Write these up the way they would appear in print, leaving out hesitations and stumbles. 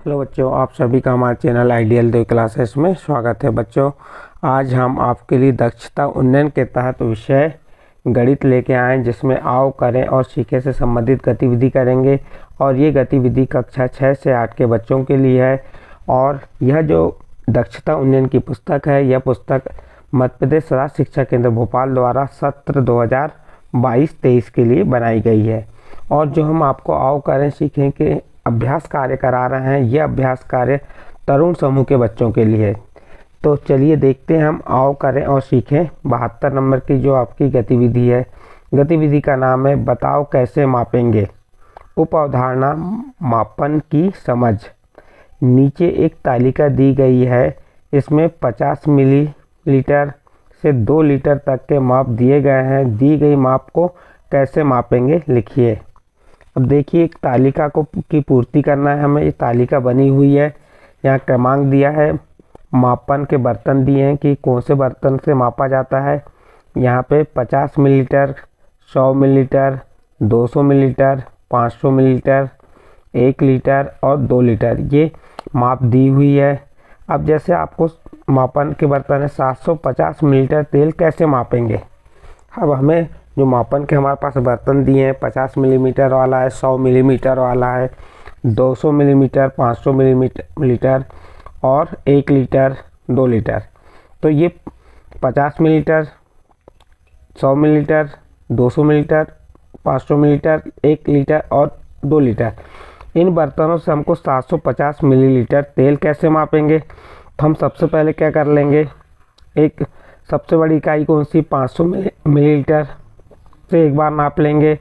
Hello बच्चों, आप सभी का हमारे चैनल आइडियल देव क्लासेस में स्वागत है। बच्चों, आज हम आपके लिए दक्षता उन्नयन के तहत विषय गणित लेके आए, जिसमें आओ करें और सीखें से संबंधित गतिविधि करेंगे। और ये गतिविधि कक्षा 6 से 8 के बच्चों के लिए है। और यह जो दक्षता उन्नयन की पुस्तक है, यह पुस्तक मध्य प्रदेश राज्य शिक्षा केंद्र भोपाल द्वारा सत्र 2022-23 के लिए बनाई गई है। और जो हम आपको आओ करें सीखें के अभ्यास कार्य करा रहे हैं, यह अभ्यास कार्य तरुण समूह के बच्चों के लिए है। तो चलिए देखते हैं हम आओ करें और सीखें 72 नंबर की जो आपकी गतिविधि है। गतिविधि का नाम है बताओ कैसे मापेंगे। उप अवधारणा मापन की समझ। नीचे एक तालिका दी गई है, इसमें 50 मिलीलीटर से 2 लीटर तक के माप दिए गए हैं। दी गई माप को कैसे मापेंगे लिखिए। अब देखिए, एक तालिका की पूर्ति करना है हमें। ये तालिका बनी हुई है, यहाँ क्रमांक दिया है, मापन के बर्तन दिए हैं कि कौन से बर्तन से मापा जाता है। यहाँ पे 50 millilitre, 100 millilitre, 200 millilitre, 500 millilitre, 1 litre और 2 लीटर ये माप दी हुई है। अब जैसे आपको मापन के बर्तन है 750 मिलीलीटर तेल कैसे मापेंगे। अब हमें जो मापन के हमारे पास बर्तन दिए हैं, 50 मिलीमीटर वाला है, 100 मिलीमीटर वाला है, 200 मिलीमीटर, 500 मिलीमीटर और 1 लीटर, 2 लीटर। तो ये 50 millilitre, 100 millilitre, 200 millilitre, 500 millilitre, 1 litre और 2 लीटर, इन बर्तनों से हमको 750 मिलीलीटर तेल कैसे मापेंगे। तो हम सबसे पहले क्या कर लेंगे, एक सबसे बड़ी इकाई कौन सी 500 मिलीलीटर से एक बार नाप लेंगे।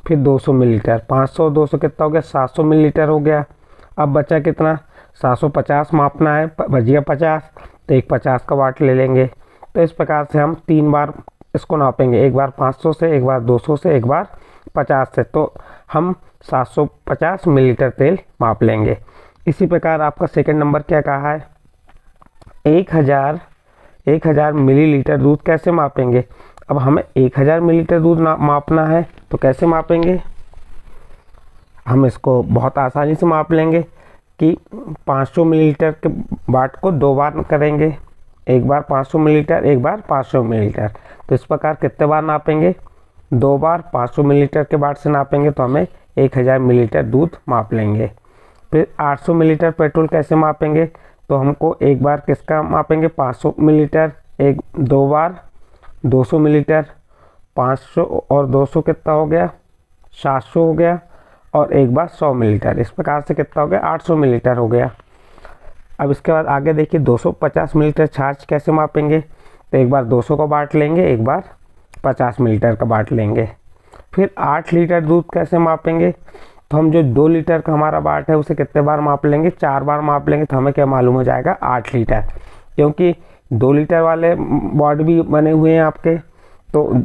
फिर 200 मिलीलीटर, 500 200 कितना हो गया, 700 मिलीलीटर हो गया। अब बचा कितना, 750 मापना है, बचिया 50, तो एक 50 का वाट ले लेंगे। तो इस प्रकार से हम 3 बार इसको नापेंगे, एक बार 500 से, एक बार 200 से, एक बार 50 से। तो हम 750 मिलीलीटर तेल माप लेंगे। इसी प्रकार आपका सेकंड नंबर क्या कहा है, 1000 मिलीलीटर दूध कैसे मापेंगे। अब हमें 1000 मिलीलीटर दूध मापना है, तो कैसे मापेंगे। हम इसको बहुत आसानी से माप लेंगे कि 500 मिलीलीटर के बाट को 2 बार करेंगे, एक बार 500 मिलीलीटर, एक बार 500 मिलीलीटर। तो इस प्रकार कितने बार नापेंगे, 2 बार 500 मिलीलीटर के बाट से नापेंगे, तो हमें 1000 मिलीलीटर दूध माप लेंगे। फिर 800 मिलीलीटर पेट्रोल कैसे मापेंगे। तो हमको एक बार किसका मापेंगे, 500 मिलीलीटर, 2 बार 200 मिलीलीटर, 500 और 200 कितना हो गया, 700 हो गया, और एक बार 100 मिलीलीटर। इस प्रकार से कितना हो गया, 800 मिलीलीटर हो गया। अब इसके बाद आगे देखिए, 250 मिलीलीटर छाछ कैसे मापेंगे। तो एक बार 200 का बाट लेंगे, एक बार 50 मिलीलीटर का बाट लेंगे। फिर 8 लीटर दूध कैसे मापेंगे। तो हम जो 2 लीटर का हमारा बाट है उसे कितने बार माप लेंगे, 4 बार माप लेंगे। तो हमें क्या मालूम हो जाएगा, 8 लीटर, क्योंकि 2 लीटर वाले वाट भी बने हुए हैं आपके। तो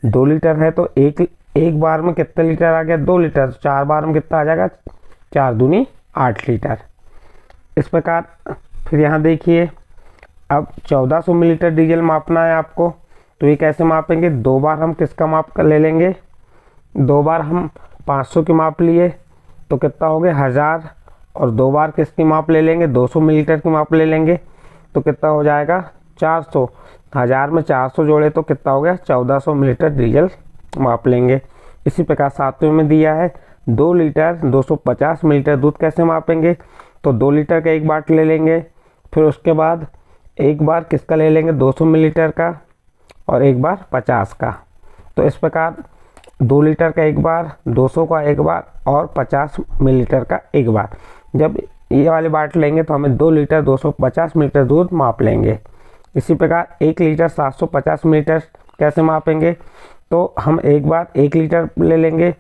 2 लीटर है तो एक बार में कितने लीटर आ गया, 2 लीटर। 4 बार में कितना आ जाएगा, 4 दूनी 8 लीटर। इस प्रकार फिर यहाँ देखिए, अब 1400 मिलीलीटर डीजल मापना है आपको। तो ये कैसे मापेंगे, 2 बार हम किसका माप कर ले लेंगे, 2 बार हम 500 की माप लिए तो कितना हो गया 1000, और 2 बार किसकी माप ले लेंगे, 200 मिलीलीटर की माप ले लेंगे, तो कितना हो जाएगा 400। 1000 में 400 जोड़े तो कितना हो गया, 1400 मिलीलीटर डीजल माप लेंगे। इसी प्रकार 7वें में दिया है 2 लीटर 250 मिलीलीटर दूध कैसे मापेंगे। तो 2 लीटर का एक बाट ले लेंगे, फिर उसके बाद एक बार किसका ले लेंगे, 200 मिलीलीटर का, और एक बार 50 का। तो इस प्रकार 2 लीटर का एक बार, 200 का एक बार और 50 मिलीलीटर का एक बार। जब ये वाले बाट लेंगे तो हमें 2 लीटर 250 मिलीलीटर दूध माप लेंगे। इसी प्रकार 1 लीटर 750 मिलीलीटर कैसे मापेंगे। तो हम एक बार 1 लीटर ले लेंगे,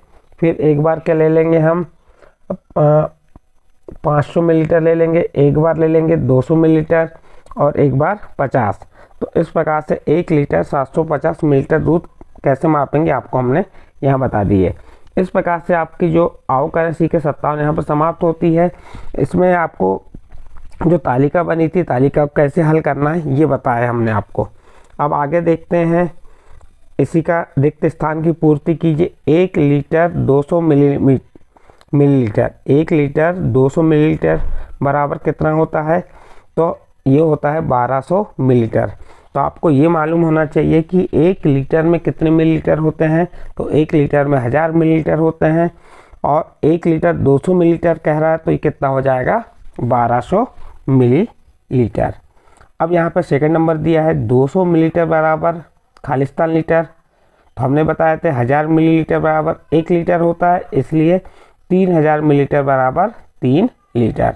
फिर एक बार क्या ले लेंगे, हम 500 मिलीलीटर ले लेंगे, एक बार ले लेंगे 200 मिलीलीटर और एक बार 50। तो इस प्रकार से 1 लीटर 750 मिलीलीटर दूध कैसे मापेंगे आपको हमने यहाँ बता दिए। इस प्रकार से आपकी जो आओ करें सीखे 57 यहाँ पर समाप्त होती है। इसमें आपको जो तालिका बनी थी, तालिका कैसे हल करना है ये बताया हमने आपको। अब आगे देखते हैं, इसी का रिक्त स्थान की पूर्ति कीजिए। 1 लीटर 200 मिलीलीटर, 1 लीटर 200 मिलीलीटर बराबर कितना होता है, तो ये होता है 1200 मिलीलीटर। तो आपको ये मालूम होना चाहिए कि 1 लीटर में कितने मिलीलीटर होते हैं, तो 1 लीटर में 1000 मिलीलीटर होते हैं, और 1 लीटर 200 मिलीलीटर कह रहा है, तो ये कितना हो जाएगा 1200 मिलीलीटर। अब यहाँ पर सेकंड नंबर दिया है 200 मिलीलीटर बराबर खालिस्तान लीटर। तो हमने बताया थे 1000 मिलीलीटर बराबर 1 लीटर होता है, इसलिए 3000 मिलीलीटर बराबर 3 लीटर।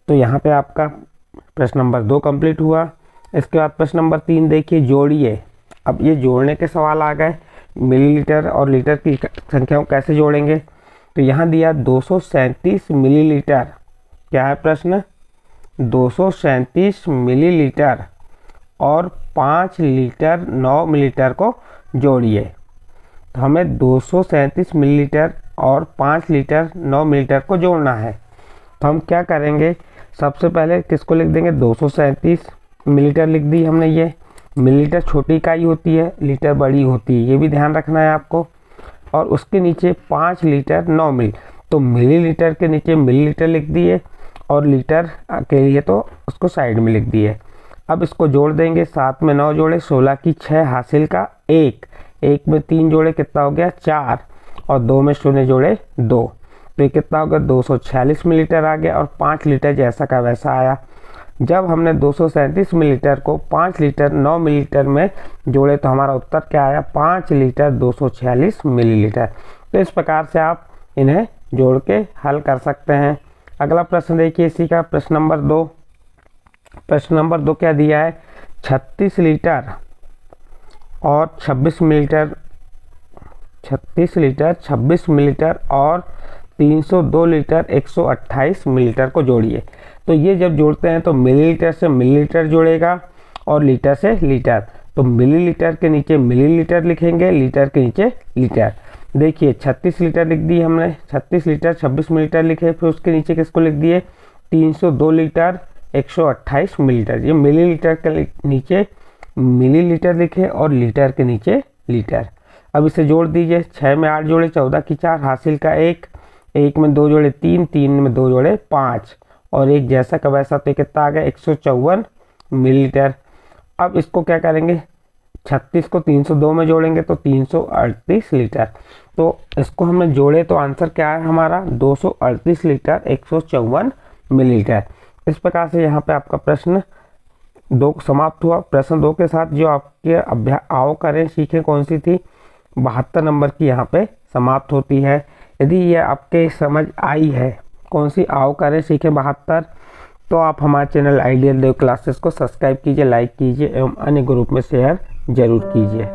तो यहाँ पे आपका प्रश्न नंबर 2 कंप्लीट हुआ। इसके बाद प्रश्न नंबर 3 देखिए, जोड़िए। अब ये जोड़ने के सवाल आ गए, मिलीलीटर और लीटर की संख्याओं कैसे जोड़ेंगे। तो यहाँ दिया 237 मिलीलीटर, क्या है प्रश्न, 237 मिलीलीटर और 5 लीटर 9 मिलीलीटर को जोड़िए। तो हमें 237 मिलीलीटर और 5 लीटर 9 मिलीलीटर को जोड़ना है। तो हम क्या करेंगे, सबसे पहले किसको लिख देंगे, 237 मिलीलीटर लिख दी हमने। ये मिलीलीटर छोटी इकाई होती है, लीटर बड़ी होती है, ये भी ध्यान रखना है आपको। और उसके नीचे 5 लीटर 9 मिली, तो मिलीलीटर के नीचे मिलीलीटर लिख दिए और लीटर के लिए तो उसको साइड में लिख दिए। अब इसको जोड़ देंगे, 7 में 9 जोड़े 16 की 6 हासिल का 1, 1 में 3 जोड़े कितना हो गया 4, और 2 में 0 जोड़े 2, तो ये कितना होगा 246 मिलीलीटर आ गया, और 5 लीटर जैसा का वैसा आया। जब हमने 237 मिलीलीटर को 5 लीटर 9 मिलीलीटर में जोड़े तो हमारा उत्तर क्या आया, 5 लीटर 246 मिलीलीटर। तो इस प्रकार से आप इन्हें जोड़ के हल कर सकते हैं। अगला प्रश्न देखिए इसी का, प्रश्न नंबर 2। प्रश्न नंबर 2 क्या दिया है, 36 लीटर और 26 मिलीलीटर, 36 लीटर 26 मिलीलीटर और 302 लीटर 128 मिलीलीटर को जोड़िए। तो ये जब जोड़ते हैं तो मिलीलीटर से मिलीलीटर जोड़ेगा और लीटर से लीटर, तो मिलीलीटर के नीचे मिलीलीटर लिखेंगे, लीटर के नीचे लीटर। देखिए 36 लीटर लिख दी हमने, 36 लीटर 26 मिलीलीटर लिखे, फिर उसके नीचे किसको लिख दिए 302 लीटर 128 मिलीलीटर। ये मिलीलीटर के नीचे मिलीलीटर लिखे और लीटर के नीचे लीटर। अब इसे जोड़ दीजिए, 6 में 8 जोड़े 14 की 4 हासिल का 1, 1 में 2 जोड़े 3, 3 में 2 जोड़े 5, और एक जैसा का वैसा, तो कितना आ गया 154 मिलीलीटर। अब इसको क्या करेंगे, 36 को 302 में जोड़ेंगे तो 338 लीटर। तो इसको हमने जोड़े तो आंसर क्या है हमारा 238 लीटर 154 मिलीलीटर। इस प्रकार से यहाँ पे आपका प्रश्न 2 समाप्त हुआ। प्रश्न 2 के साथ जो आपके अभ्यास आओ करें सीखें कौन सी थी, 72 नंबर की यहाँ पे समाप्त होती है। यदि ये आपके समझ आई है कौन सी आओ करें सीखें 72, तो आप हमारे चैनल आइडियल देव क्लासेस को सब्सक्राइब कीजिए, लाइक कीजिए एवं अन्य ग्रुप में शेयर जरूर कीजिए।